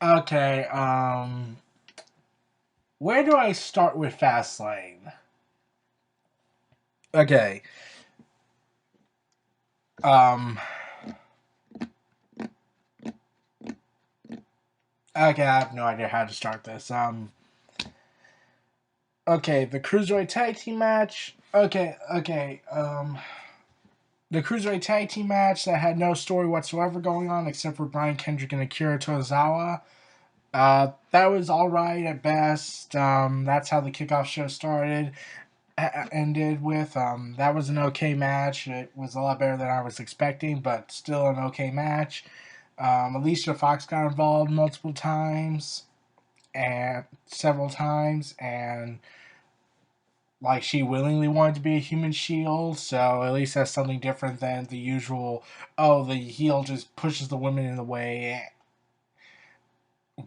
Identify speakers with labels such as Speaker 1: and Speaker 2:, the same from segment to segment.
Speaker 1: Okay, where do I start with Fastlane? Okay, um, okay, I have no idea how to start this. Okay, the Cruiserweight Tag Team match. The Cruiserweight Tag Team match that had no story whatsoever going on except for Brian Kendrick and Akira Tozawa. That was alright at best. That's how the kickoff show started. Ended with. That was an okay match. It was a lot better than I was expecting, but still an okay match. Alicia Fox got involved multiple times and several times, and like she willingly wanted to be a human shield, so at least that's something different than the usual. Oh, the heel just pushes the women in the way,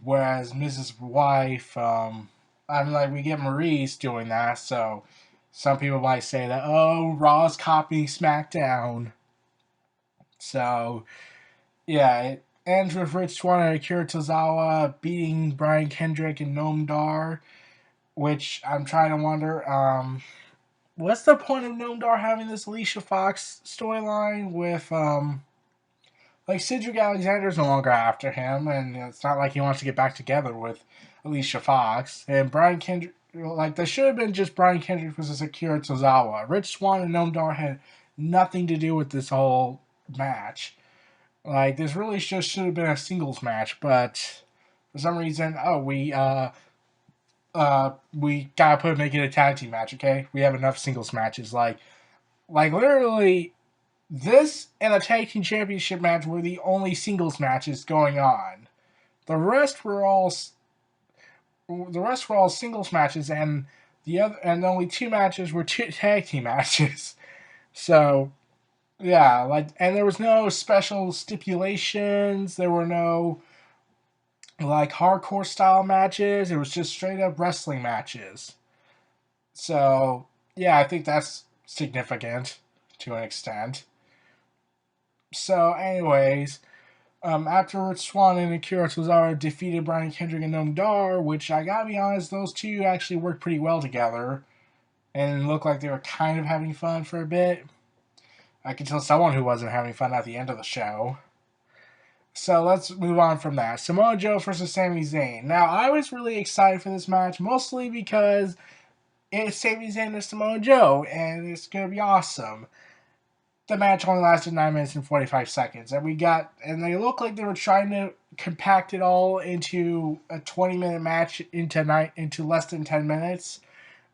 Speaker 1: whereas Mrs. Wife, I'm like we get Maurice doing that, so some people might say that Raw's copying SmackDown. So yeah, it ends with Rich Swann and Akira Tozawa beating Brian Kendrick and Noam Dar, which I'm trying to wonder, what's the point of Noam Dar having this Alicia Fox storyline with, like Cedric Alexander's no longer after him, and it's not like he wants to get back together with Alicia Fox. And Brian Kendrick, like, there should have been just Brian Kendrick versus Akira Tozawa. Rich Swann and Noam Dar had nothing to do with this whole match. Like, this really just should have been a singles match, but for some reason, we gotta make it a tag team match, okay? We have enough singles matches. Like literally, this and a tag team championship match were the only singles matches going on. The rest were all singles matches, and the only two matches were two tag team matches. So yeah, and there was no special stipulations. There were no like hardcore style matches. It was just straight up wrestling matches. So yeah, I think that's significant to an extent. So, anyways, after Swan and Akira Tozawa defeated Brian Kendrick and Noam Dar, which I gotta be honest, those two actually worked pretty well together and looked like they were kind of having fun for a bit. I could tell someone who wasn't having fun at the end of the show. So let's move on from that. Samoa Joe versus Sami Zayn. Now, I was really excited for this match, mostly because it's Sami Zayn and Samoa Joe, and it's gonna be awesome. The match only lasted 9 minutes and 45 seconds, and they looked like they were trying to compact it all into a 20-minute match into less than 10 minutes.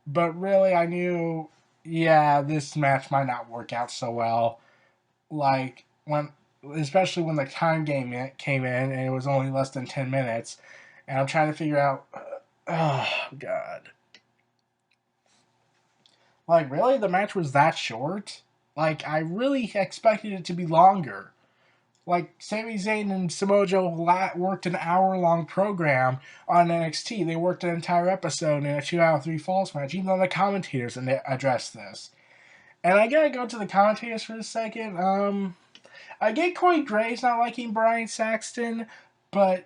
Speaker 1: But really, I knew, yeah, this match might not work out so well. Like especially when the time game came in and it was only less than 10 minutes, and I'm trying to figure out, oh god, like really, the match was that short. Like I really expected it to be longer. Like Sami Zayn and Samoa Joe worked an hour-long program on NXT. They worked an entire episode in a 2 out of 3 falls match, even though the commentators addressed this. And I gotta go to the commentators for a second. I get Corey Graves not liking Brian Saxton, but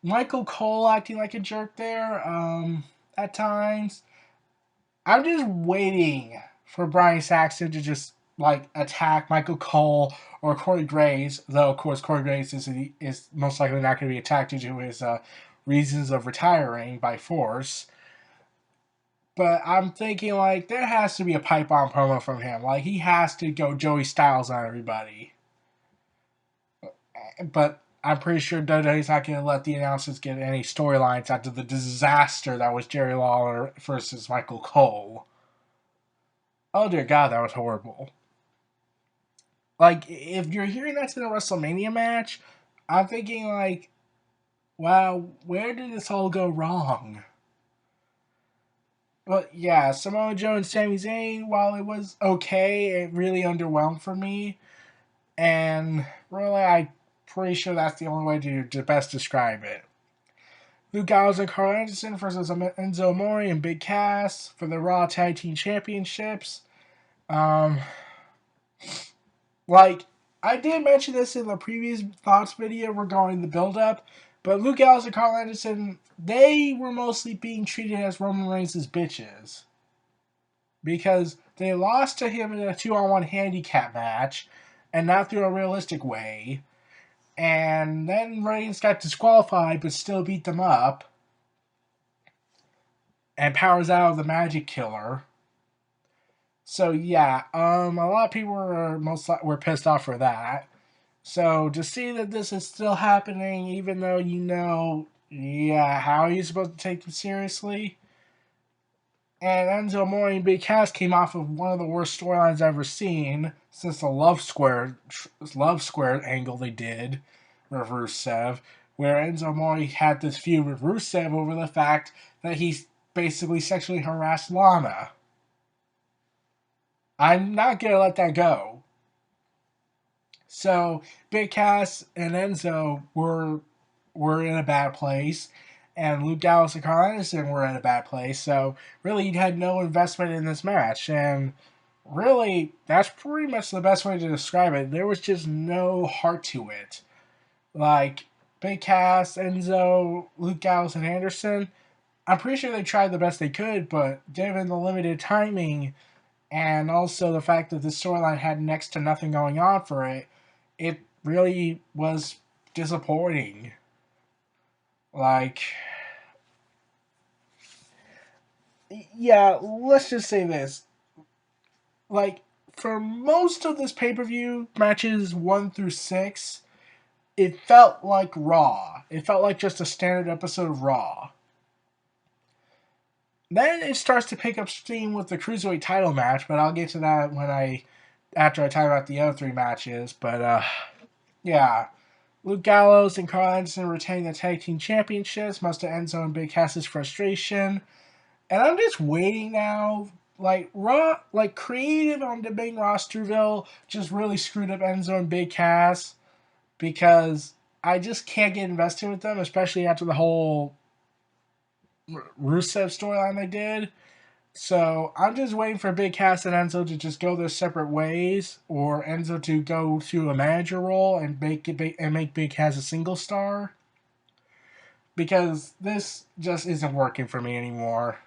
Speaker 1: Michael Cole acting like a jerk there, at times. I'm just waiting for Brian Saxton to just like attack Michael Cole or Corey Graves, though of course Corey Graves is most likely not going to be attacked due to his reasons of retiring by force. But I'm thinking like there has to be a pipe bomb promo from him. Like he has to go Joey Styles on everybody. But I'm pretty sure WWE's not going to let the announcers get any storylines after the disaster that was Jerry Lawler versus Michael Cole. Oh dear God, that was horrible. Like, if you're hearing that's in a WrestleMania match, I'm thinking, like, wow, where did this all go wrong? But yeah, Samoa Joe and Sami Zayn, while it was okay, it really underwhelmed for me. And really, I'm pretty sure that's the only way to best describe it. Luke Gallows and Carl Anderson versus Enzo Amore and Big Cass for the Raw Tag Team Championships. Um, like, I did mention this in the previous thoughts video regarding the build-up, But Luke Gallows and Carl Anderson, they were mostly being treated as Roman Reigns' bitches. Because they lost to him in a 2-on-1 handicap match, and not through a realistic way. And then Reigns got disqualified, but still beat them up. And powers out of the Magic Killer. So yeah, a lot of people were pissed off for that. So to see that this is still happening, even though yeah, how are you supposed to take them seriously? And Enzo Amore and Big Cass came off of one of the worst storylines I've ever seen since the Love Square angle they did with Rusev, where Enzo Amore had this feud with Rusev over the fact that he basically sexually harassed Lana. I'm not gonna let that go. So Big Cass and Enzo were in a bad place, and Luke Gallows and Carl Anderson were in a bad place. So really, you had no investment in this match, and really, that's pretty much the best way to describe it. There was just no heart to it. Like Big Cass, Enzo, Luke Gallows, and Anderson, I'm pretty sure they tried the best they could, but given the limited timing and also the fact that the storyline had next to nothing going on for it, it really was disappointing. Like, yeah, let's just say this. Like, for most of this pay per view, matches 1 through 6, it felt like Raw. It felt like just a standard episode of Raw. Then it starts to pick up steam with the Cruiserweight title match, but I'll get to that after I talk about the other 3 matches. But, yeah. Luke Gallows and Carl Anderson retain the tag team championships, much to Enzo and Big Cass's frustration. And I'm just waiting now. Creative on the main rosterville just really screwed up Enzo and Big Cass because I just can't get invested with them, especially after the whole Rusev storyline they did. So I'm just waiting for Big Cass and Enzo to just go their separate ways, or Enzo to go to a manager role and make Big Cass a single star. Because this just isn't working for me anymore.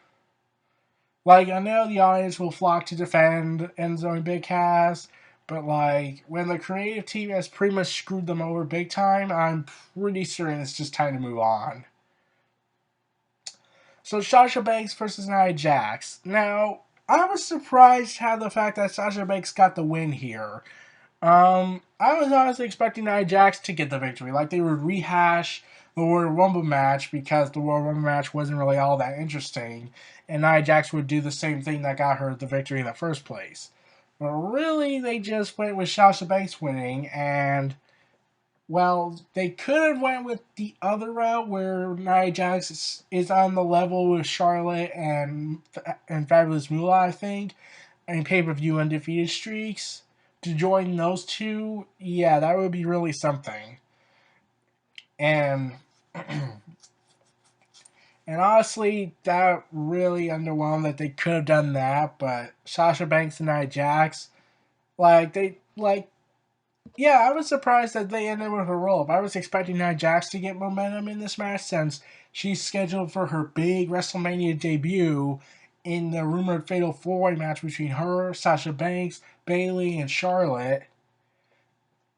Speaker 1: Like, I know the audience will flock to defend Enzo and Big Cass, but like, when the creative team has pretty much screwed them over big time, I'm pretty certain it's just time to move on. So Sasha Banks versus Nia Jax. Now, I was surprised how the fact that Sasha Banks got the win here. I was honestly expecting Nia Jax to get the victory. Like, they would rehash the Royal Rumble match because the Royal Rumble match wasn't really all that interesting. And Nia Jax would do the same thing that got her the victory in the first place. But really, they just went with Sasha Banks winning, and well, they could have went with the other route where Nia Jax is on the level with Charlotte and Fabulous Moolah, I think, and pay-per-view undefeated streaks. To join those two, yeah, that would be really something. And and honestly, that really underwhelmed that they could have done that. But Sasha Banks and Nia Jax, yeah, I was surprised that they ended with a roll-up. I was expecting Nia Jax to get momentum in this match since she's scheduled for her big WrestleMania debut in the rumored Fatal 4-Way match between her, Sasha Banks, Bayley, and Charlotte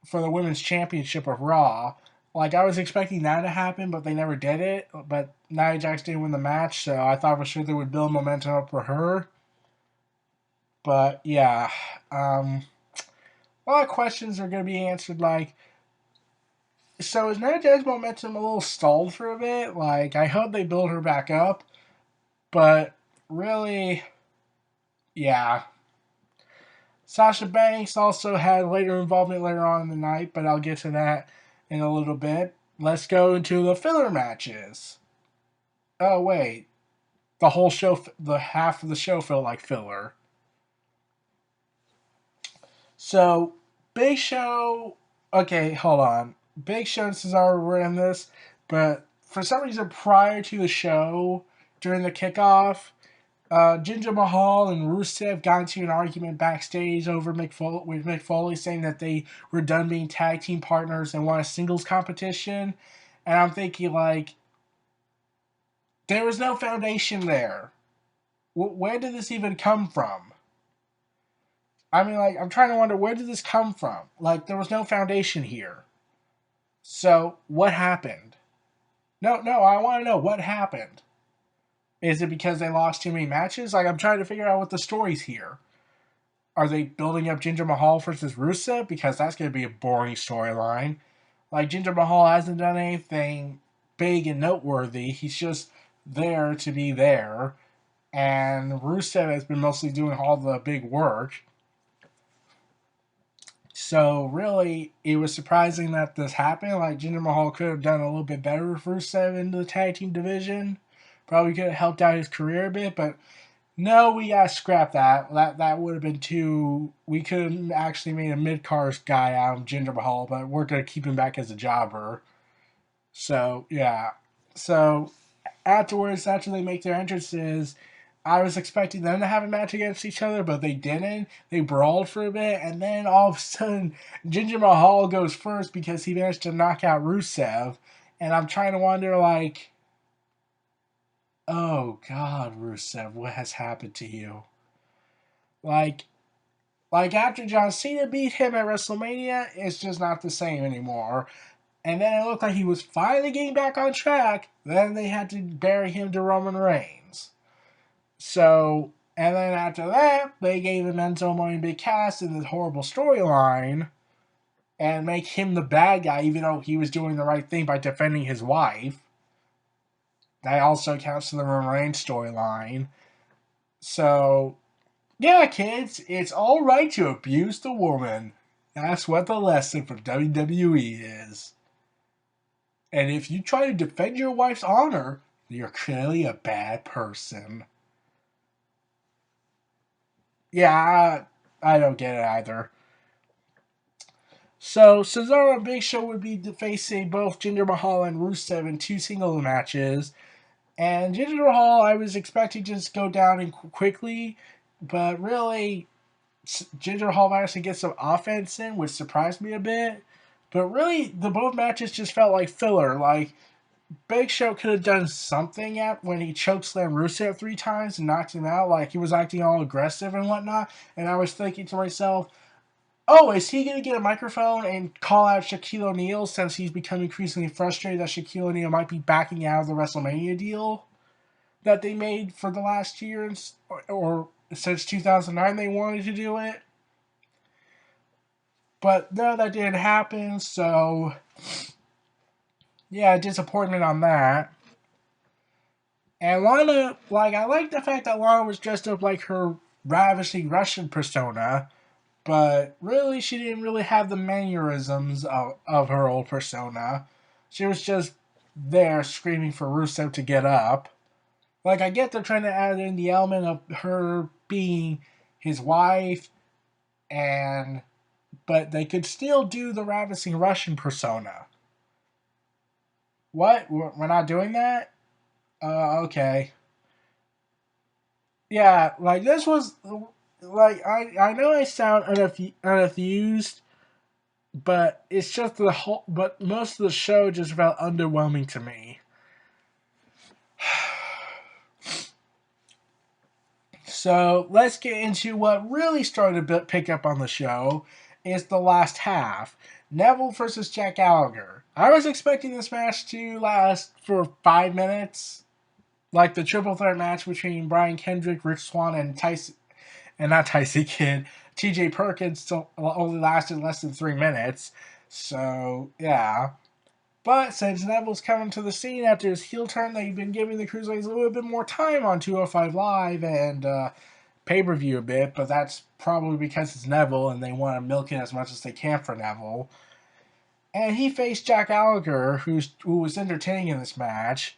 Speaker 1: for the Women's Championship of Raw. Like, I was expecting that to happen, but they never did it. But Nia Jax didn't win the match, so I thought for sure they would build momentum up for her. But, yeah, a lot of questions are going to be answered, like, so is Nia Jax's momentum a little stalled for a bit? Like, I hope they build her back up, but really, yeah. Sasha Banks also had later involvement later on in the night, but I'll get to that in a little bit. Let's go into the filler matches. Oh, wait. The whole show, the half of the show felt like filler. So, Big Show. Okay, hold on. Big Show and Cesaro were in this, but for some reason prior to the show, during the kickoff, Jinder Mahal and Rusev got into an argument backstage with Mick Foley saying that they were done being tag team partners and want a singles competition. And I'm thinking, like, there was no foundation there. Where did this even come from? I mean, like, I'm trying to wonder, where did this come from? Like, there was no foundation here. So, what happened? No, I want to know what happened. Is it because they lost too many matches? Like, I'm trying to figure out what the story's here. Are they building up Jinder Mahal versus Rusev? Because that's going to be a boring storyline. Like, Jinder Mahal hasn't done anything big and noteworthy. He's just there to be there. And Rusev has been mostly doing all the big work. So, really, it was surprising that this happened. Like, Jinder Mahal could have done a little bit better with Rusev in the tag team division. Probably could have helped out his career a bit, but no, we gotta scrap that. That would have been too. We could have actually made a mid card guy out of Jinder Mahal, but we're gonna keep him back as a jobber. So yeah. So afterwards, after they make their entrances, I was expecting them to have a match against each other, but they didn't. They brawled for a bit, and then all of a sudden, Jinder Mahal goes first because he managed to knock out Rusev. And I'm trying to wonder, like, oh God, Rusev, what has happened to you? Like, like after John Cena beat him at WrestleMania, it's just not the same anymore. And then it looked like he was finally getting back on track. Then they had to bury him to Roman Reigns. So, and then after that, they gave him Enzo Amore and Big Cass in this horrible storyline and make him the bad guy, even though he was doing the right thing by defending his wife. That also counts to the Roman Reigns storyline. So, yeah, kids, it's alright to abuse the woman. That's what the lesson from WWE is. And if you try to defend your wife's honor, you're clearly a bad person. Yeah, I don't get it either. So, Cesaro and Big Show would be facing both Jinder Mahal and Rusev in 2 single matches. And Jinder Mahal, I was expecting to just go down and quickly, but really, Jinder Mahal managed to get some offense in, which surprised me a bit. But really, the both matches just felt like filler. Like, Big Show could have done something at when he chokeslammed Rusev 3 times and knocked him out. Like, he was acting all aggressive and whatnot. And I was thinking to myself, oh, is he going to get a microphone and call out Shaquille O'Neal since he's become increasingly frustrated that Shaquille O'Neal might be backing out of the WrestleMania deal that they made for the last year or since 2009 they wanted to do it? But no, that didn't happen, so yeah, disappointment on that. And Lana, like, I like the fact that Lana was dressed up like her ravishing Russian persona, but really she didn't really have the mannerisms of her old persona. She was just there screaming for Rusev to get up. Like, I get they're trying to add in the element of her being his wife, and but they could still do the ravishing Russian persona. What? We're not doing that? Okay. Yeah, like this was like I know I sound unenthused, but it's just the whole. But most of the show just felt underwhelming to me. So let's get into what really started to pick up on the show. Is the last half. Neville versus Jack Gallagher. I was expecting this match to last for 5 minutes, like the triple threat match between Brian Kendrick, Rich Swann, and Tyson, and not Tyson Kidd. T.J. Perkins still only lasted less than 3 minutes. So yeah. But since Neville's coming to the scene after his heel turn, they've been giving the Cruiserweights a little bit more time on 205 Live and pay-per-view a bit, but that's probably because it's Neville and they want to milk it as much as they can for Neville. And he faced Jack Gallagher, who was entertaining in this match.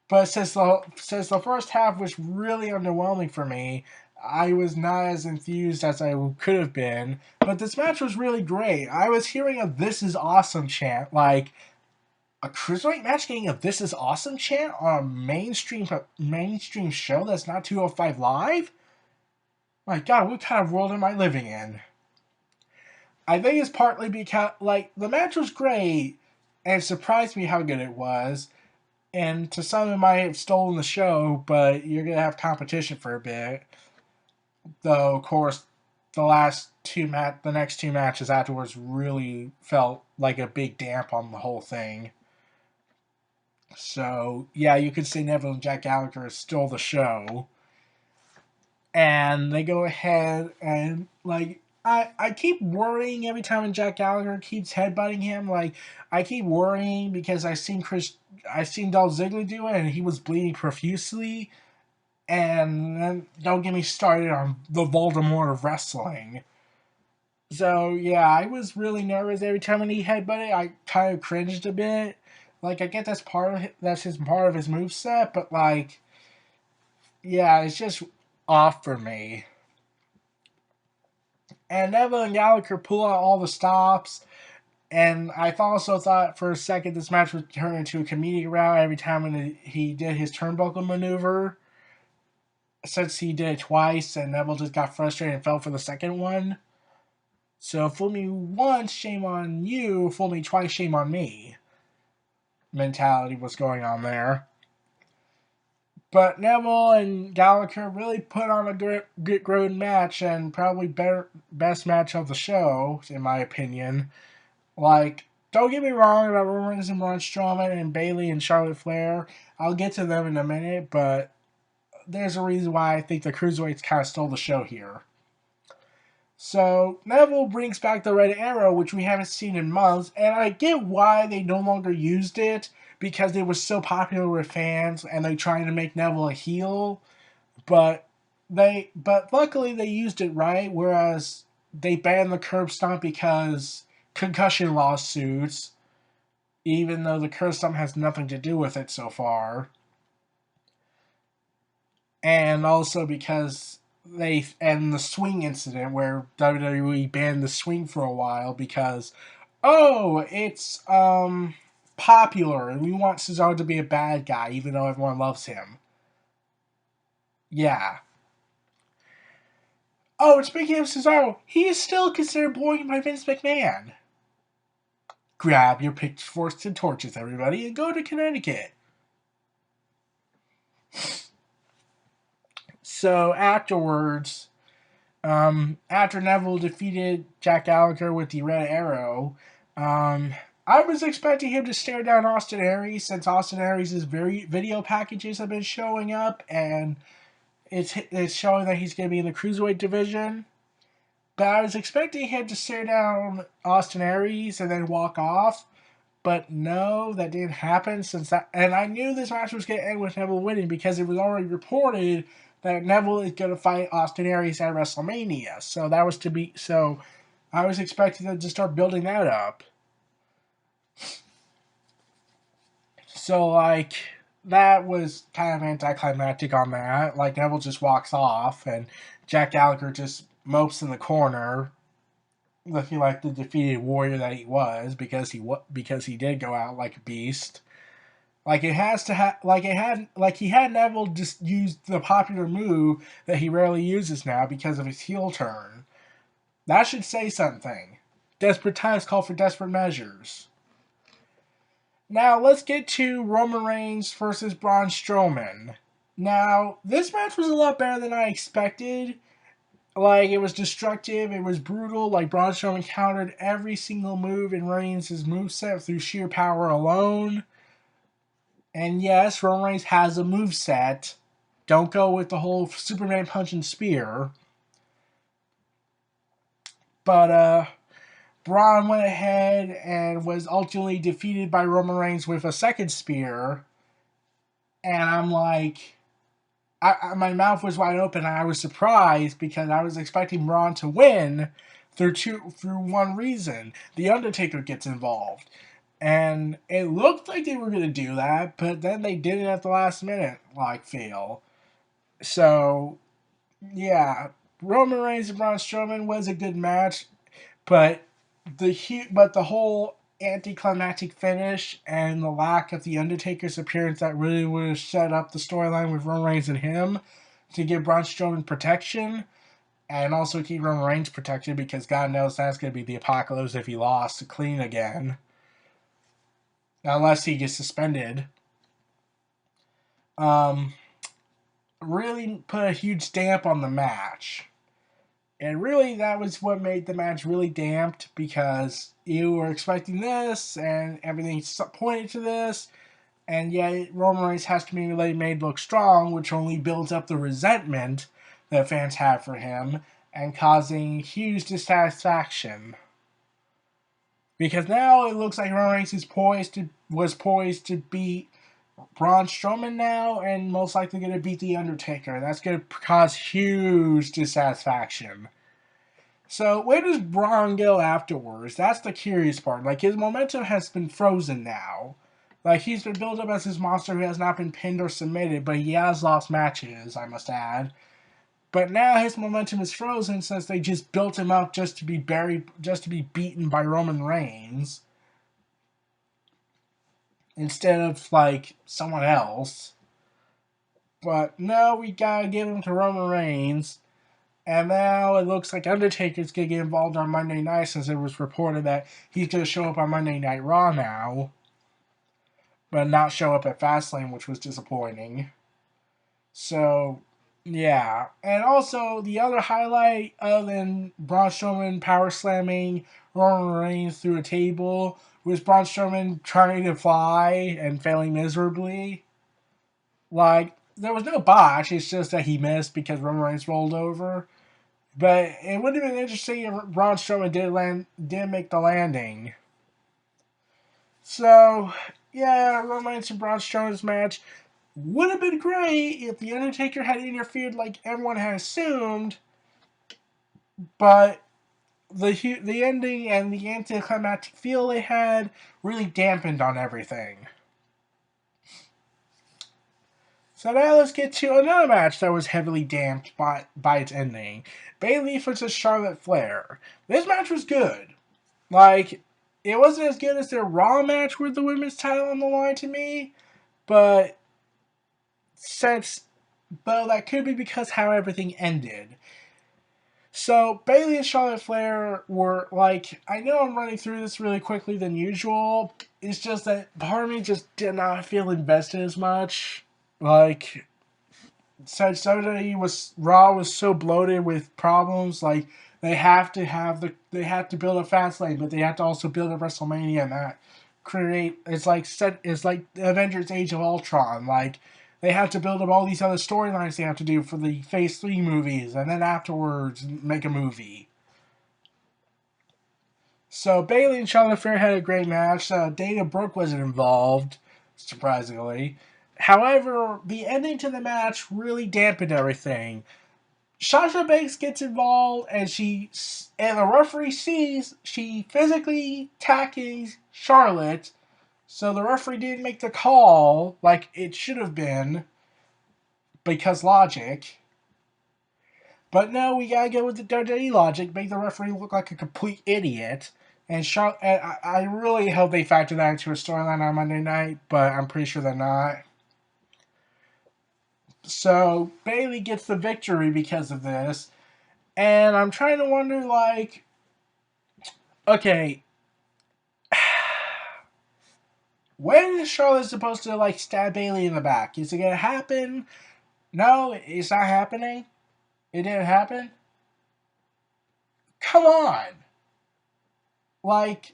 Speaker 1: But since the first half was really underwhelming for me, I was not as enthused as I could have been. But this match was really great. I was hearing a "This is awesome" chant, like a cruiserweight match getting a "This is awesome" chant on a mainstream show that's not 205 Live. My God, what kind of world am I living in? I think it's partly because, like, the match was great, and it surprised me how good it was. And to some, it might have stolen the show, but you're gonna have competition for a bit. Though, of course, the next two matches afterwards really felt like a big damp on the whole thing. So yeah, you could say Neville and Jack Gallagher stole the show, and they go ahead and like I keep worrying every time Jack Gallagher keeps headbutting him. Like I keep worrying because I've seen Dolph Ziggler do it, and he was bleeding profusely. And then don't get me started on the Voldemort of wrestling. So yeah, I was really nervous every time when he headbutted. I kind of cringed a bit. Like I get that's his part of his moveset, but like yeah, it's just off for me. And Neville and Gallagher pull out all the stops. And I also thought for a second this match would turn into a comedic route every time when he did his turnbuckle maneuver. Since he did it twice and Neville just got frustrated and fell for the second one. So fool me once, shame on you. Fool me twice, shame on me. Mentality was going on there. But Neville and Gallagher really put on a good match, and probably best match of the show, in my opinion. Like, don't get me wrong about Roman Reigns and Braun Strowman and Bayley and Charlotte Flair. I'll get to them in a minute, but there's a reason why I think the Cruiserweights kind of stole the show here. So, Neville brings back the Red Arrow, which we haven't seen in months, and I get why they no longer used it, because it was so popular with fans, and they're trying to make Neville a heel, but luckily they used it right, whereas they banned the curb stomp because concussion lawsuits, even though the curb stomp has nothing to do with it so far. And also because the swing incident where WWE banned the swing for a while because it's popular and we want Cesaro to be a bad guy even though everyone loves him. Yeah. Oh, and speaking of Cesaro, he is still considered boring by Vince McMahon. Grab your pitchforks and torches, everybody, and go to Connecticut. So afterwards, after Neville defeated Jack Gallagher with the Red Arrow, I was expecting him to stare down Austin Aries since Austin Aries' video packages have been showing up, and it's showing that he's going to be in the Cruiserweight division. But I was expecting him to stare down Austin Aries and then walk off. But no, that didn't happen and I knew this match was going to end with Neville winning because it was already reported that Neville is going to fight Austin Aries at WrestleMania. So I was expecting them to start building that up. So like that was kind of anticlimactic on that. Like Neville just walks off and Jack Gallagher just mopes in the corner, looking like the defeated warrior that he was because he did go out like a beast. Like he had Neville just use the popular move that he rarely uses now because of his heel turn. That should say something. Desperate times call for desperate measures. Now let's get to Roman Reigns versus Braun Strowman. Now this match was a lot better than I expected. Like, it was destructive, it was brutal, like Braun Strowman countered every single move in Reigns' moveset through sheer power alone. And yes, Roman Reigns has a moveset. Don't go with the whole Superman punch and spear. But, Braun went ahead and was ultimately defeated by Roman Reigns with a second spear. And I'm like, my mouth was wide open and I was surprised because I was expecting Braun to win through one reason. The Undertaker gets involved. And it looked like they were going to do that, but then they did it at the last minute, like fail. So, yeah, Roman Reigns and Braun Strowman was a good match, but the whole anticlimactic finish and the lack of the Undertaker's appearance that really would have set up the storyline with Roman Reigns and him to give Braun Strowman protection and also keep Roman Reigns protected because God knows that's going to be the apocalypse if he lost clean again. unless he gets suspended. Um, really put a huge stamp on the match. And really, that was what made the match really damped, because you were expecting this, and everything pointed to this, and yet Roman Reigns has to be made look strong, which only builds up the resentment that fans have for him, and causing huge dissatisfaction. Because now it looks like Roman Reigns was poised to beat Braun Strowman now, and most likely going to beat The Undertaker. That's going to cause huge dissatisfaction. So where does Braun go afterwards? That's the curious part. Like, his momentum has been frozen now. Like, he's been built up as this monster who has not been pinned or submitted, but he has lost matches, I must add. But now his momentum is frozen since they just built him up just to be beaten by Roman Reigns, instead of, like, someone else. But no, we gotta give him to Roman Reigns. And now it looks like Undertaker's going to get involved on Monday night, since it was reported that he's going to show up on Monday Night Raw now, but not show up at Fastlane, which was disappointing. So, yeah. And also, the other highlight, other than Braun Strowman power slamming Roman Reigns through a table, was Braun Strowman trying to fly and failing miserably. Like, there was no botch, it's just that he missed because Roman Reigns rolled over. But it would have been interesting if Braun Strowman did make the landing. So, yeah, Roman Reigns and Braun Strowman's match would have been great if The Undertaker had interfered like everyone had assumed, but the ending and the anticlimactic feel they had really dampened on everything. So now let's get to another match that was heavily damped by its ending. Bayley versus Charlotte Flair. This match was good. Like, it wasn't as good as their Raw match with the women's title on the line to me, but that could be because how everything ended. So Bayley and Charlotte Flair were like, I know I'm running through this really quickly than usual. It's just that part of me just did not feel invested as much. Like, since Raw was so bloated with problems, like they have to build a Fastlane, but they have to also build a WrestleMania, and that it's like Avengers Age of Ultron. Like, they have to build up all these other storylines they have to do for the Phase 3 movies, and then afterwards make a movie. So Bayley and Charlotte Flair had a great match. Dana Brooke wasn't involved, surprisingly. However, the ending to the match really dampened everything. Sasha Banks gets involved, and the referee sees she physically attacking Charlotte, so the referee didn't make the call like it should have been, because logic. But no, we gotta go with the WWE logic, make the referee look like a complete idiot. And I really hope they factor that into a storyline on Monday night, but I'm pretty sure they're not. So Bayley gets the victory because of this. And I'm trying to wonder, like, okay, when is Charlotte supposed to, like, stab Bayley in the back? Is it gonna happen? No, it's not happening. It didn't happen. Come on, like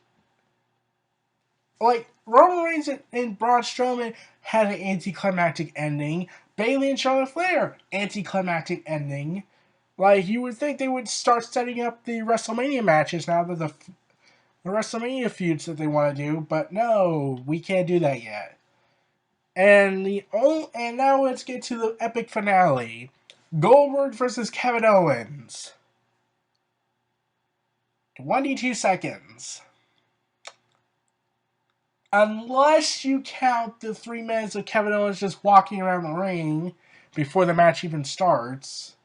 Speaker 1: Roman Reigns and Braun Strowman had an anticlimactic ending. Bayley and Charlotte Flair, anticlimactic ending. Like, you would think they would start setting up the WrestleMania matches now that the WrestleMania feuds that they want to do, but no, we can't do that yet. And now let's get to the epic finale: Goldberg versus Kevin Owens. 22 seconds. Unless you count the 3 minutes of Kevin Owens just walking around the ring before the match even starts.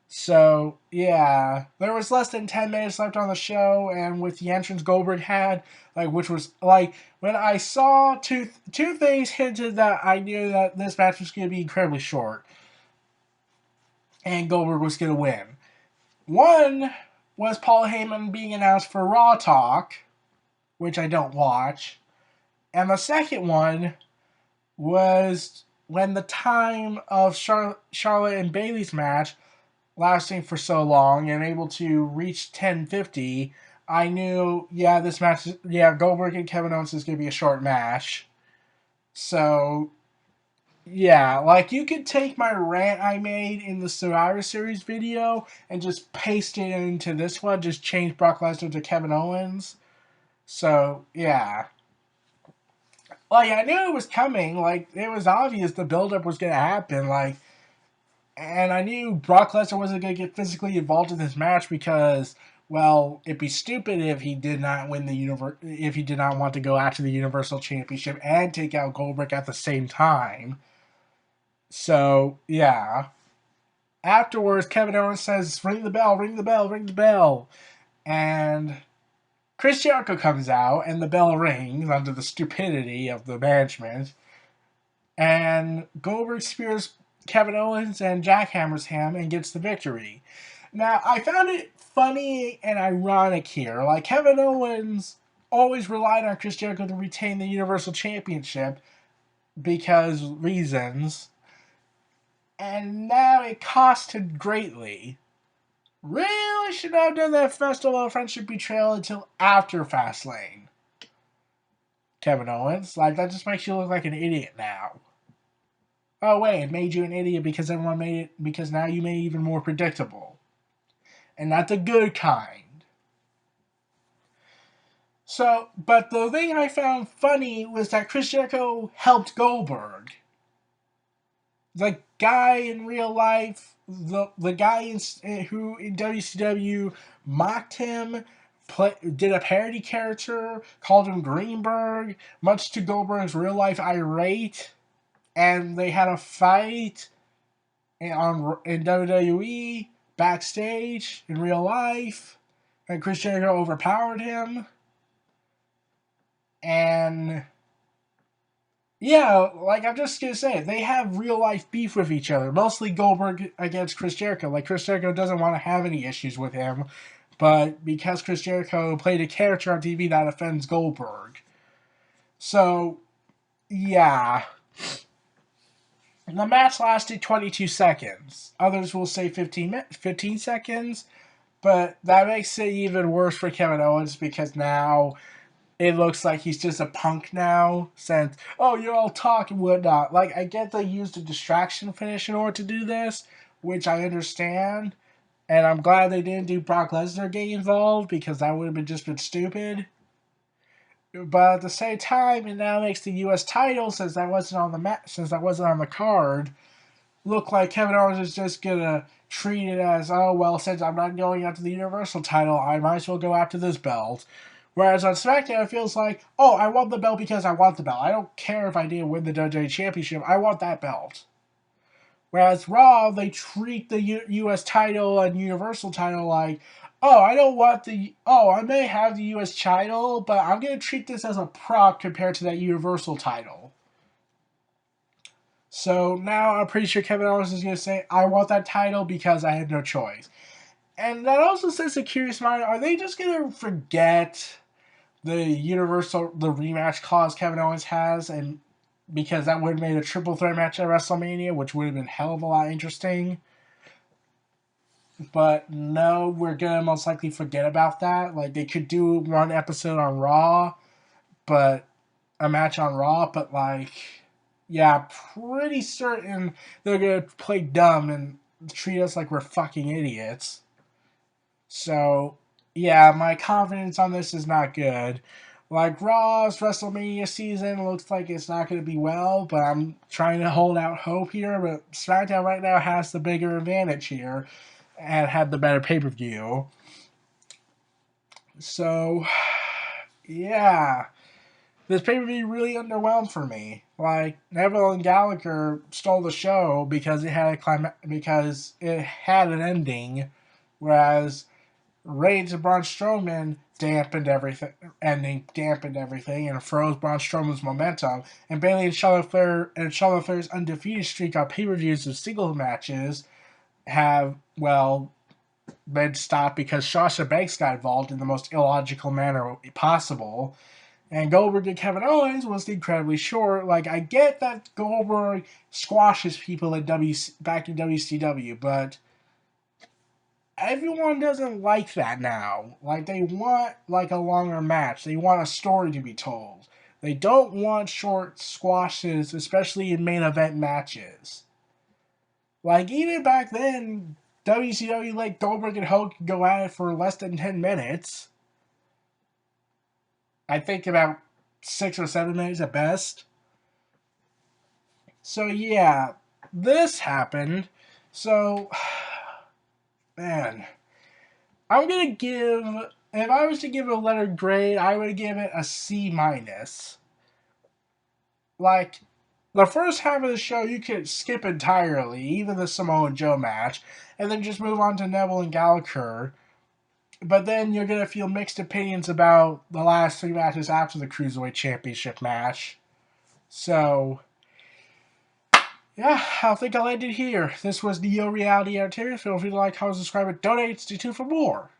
Speaker 1: So, yeah, there was less than 10 minutes left on the show, and with the entrance Goldberg had, like, which was, like, when I saw two things hinted that I knew that this match was going to be incredibly short, and Goldberg was going to win. One was Paul Heyman being announced for Raw Talk, which I don't watch, And the second one was when the time of Charlotte and Bayley's match lasting for so long and able to reach 10:50, I knew, yeah, this match, yeah, Goldberg and Kevin Owens is going to be a short match. So, yeah, like you could take my rant I made in the Survivor Series video and just paste it into this one, just change Brock Lesnar to Kevin Owens. So, yeah. Like, I knew it was coming. Like, it was obvious the buildup was going to happen. Like, and I knew Brock Lesnar wasn't going to get physically involved in this match because, well, it'd be stupid if he did not win the if he did not want to go after the Universal Championship and take out Goldberg at the same time. So, yeah. Afterwards, Kevin Owens says, "Ring the bell, ring the bell, ring the bell." And Chris Jericho comes out, and the bell rings under the stupidity of the management. And Goldberg spears Kevin Owens and jackhammers him and gets the victory. Now, I found it funny and ironic here. Like, Kevin Owens always relied on Chris Jericho to retain the Universal Championship because reasons. And now it cost him greatly. Really should not have done that Festival of Friendship betrayal until after Fastlane. Kevin Owens, like, that just makes you look like an idiot now. Oh wait, it made you an idiot because everyone made it, because now you made it even more predictable. And not the good kind. So, but the thing I found funny was that Chris Jericho helped Goldberg. The guy in real life, the guy who in WCW mocked him, did a parody character, called him Greenberg, much to Goldberg's real life irate, and they had a fight in WWE backstage in real life, and Chris Jericho overpowered him, and yeah, like I'm just gonna say, they have real life beef with each other. Mostly Goldberg against Chris Jericho. Like Chris Jericho doesn't want to have any issues with him, but because Chris Jericho played a character on TV that offends Goldberg. So, yeah. The match lasted 22 seconds. Others will say 15 seconds, but that makes it even worse for Kevin Owens because now it looks like he's just a punk now, since, oh, you're all talk and whatnot. Like, I get they used a distraction finish in order to do this, which I understand, and I'm glad they didn't do Brock Lesnar getting involved, because that would have been stupid. But at the same time, it now makes the U.S. title, since that wasn't on the card, look like Kevin Owens is just gonna treat it as, oh, well, since I'm not going after the Universal title, I might as well go after this belt. Whereas on SmackDown, it feels like, oh, I want the belt because I want the belt. I don't care if I didn't win the WWE Championship. I want that belt. Whereas Raw, they treat the U.S. title and Universal title like, oh, I don't want I may have the U.S. title, but I'm going to treat this as a prop compared to that Universal title. So now I'm pretty sure Kevin Owens is going to say, I want that title because I had no choice. And that also says a curious mind, are they just going to forget the rematch clause Kevin Owens has, and because that would have made a triple threat match at WrestleMania, which would have been a hell of a lot interesting. But no, we're gonna most likely forget about that. Like, they could do one episode on Raw, but a match on Raw, but like, yeah, pretty certain they're gonna play dumb and treat us like we're fucking idiots. So, yeah, my confidence on this is not good. Like, Raw's WrestleMania season looks like it's not going to be well, but I'm trying to hold out hope here. But SmackDown right now has the bigger advantage here and had the better pay-per-view. So, yeah. This pay-per-view really underwhelmed for me. Like, Neville and Gallagher stole the show because it had an ending, whereas Reigns and Braun Strowman dampened everything, and froze Braun Strowman's momentum. And Bayley and Charlotte Flair's undefeated streak on pay-per-views of single matches have, well, been stopped because Sasha Banks got involved in the most illogical manner possible. And Goldberg and Kevin Owens was incredibly short. Like, I get that Goldberg squashes people at back in WCW, but everyone doesn't like that now. Like, they want, like, a longer match. They want a story to be told. They don't want short squashes, especially in main event matches. Like, even back then, WCW let Goldberg and Hogan go at it for less than 10 minutes. I think about 6 or 7 minutes at best. So, yeah, this happened. So, man, I'm going to give, if I was to give a letter grade, I would give it a C minus. Like, the first half of the show you could skip entirely, even the Samoa Joe match, and then just move on to Neville and Gallagher. But then you're going to feel mixed opinions about the last 3 matches after the Cruiserweight Championship match. So, yeah, I think I'll end it here. This was Neo Reality Entertainment. Feel free to like, comment, subscribe, and donate. Stay tuned for more.